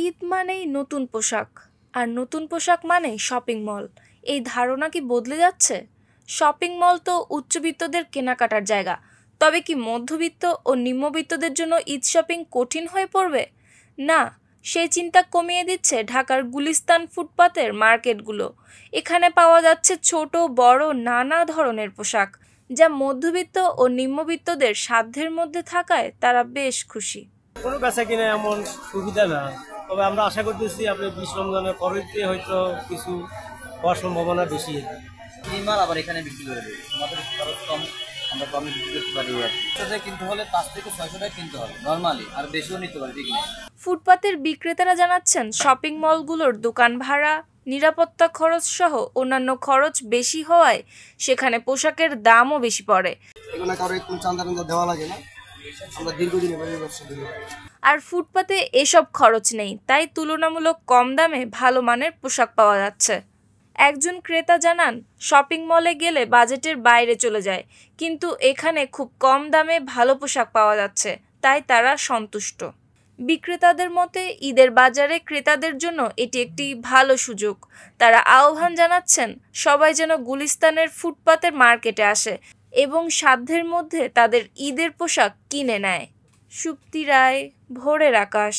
ঈদ মানেই নতুন পোশাক, আর নতুন পোশাক মানেই শপিং মল। এই ধারণা কি বদলে যাচ্ছে? শপিং মল তো উচ্চবিত্তদের কেনাকাটার জায়গা, তবে কি মধ্যবিত্ত ও নিম্নবিত্তদের জন্য ঈদ শপিং কঠিন হয়ে পড়বে? না, সেই চিন্তা কমিয়ে দিচ্ছে ঢাকার গুলিস্তান ফুটপাতের মার্কেটগুলো। এখানে পাওয়া যাচ্ছে ছোট বড় নানা ধরনের পোশাক, যা মধ্যবিত্ত ও নিম্নবিত্তদের সাধ্যের মধ্যে থাকায় তারা বেশ খুশি। কোনো বেচা কিনা এমন সুবিধা না, তবে আমরা আশা করতেছি আপনি 20 রমজানের পরেতে হয়তো কিছু হওয়ার সম্ভাবনা বেশি। নির্মাল আবার এখানে বিক্রি করে দেবে, আমাদের খরচ কম, আমরা কমে বিক্রি করতে পারি। আর কি কিনতে হলে 5 থেকে 600 টাকা কিনতে হবে নর্মালি, আর বেশিও নিতে পারি ঠিক না। ফুটপাতের বিক্রেতারা জানাচ্ছেন, শপিং মলগুলোর দোকান ভাড়া, নিরাপত্তা খরচ সহ অন্যান্য খরচ বেশি হওয়ায় সেখানে পোশাকের দামও বেশি পড়ে। এগুলো কারো একটু চাঁদা টান্দা দেওয়া লাগে না, আমরা দীর্ঘদিন এভাবে ব্যবসা করি। আর ফুটপাতে এসব খরচ নেই, তাই তুলনামূলক কম দামে ভালো মানের পোশাক পাওয়া যাচ্ছে। একজন ক্রেতা জানান, শপিং মলে গেলে বাজেটের বাইরে চলে যায়, কিন্তু এখানে খুব কম দামে ভালো পোশাক পাওয়া যাচ্ছে, তাই তারা সন্তুষ্ট। বিক্রেতাদের মতে ঈদের বাজারে ক্রেতাদের জন্য এটি একটি ভালো সুযোগ। তারা আহ্বান জানাচ্ছেন সবাই যেন গুলিস্তানের ফুটপাতের মার্কেটে আসে এবং সাধ্যের মধ্যে তাদের ঈদের পোশাক কিনে নেয়। সুপ্তি রায়, ভোরের আকাশ।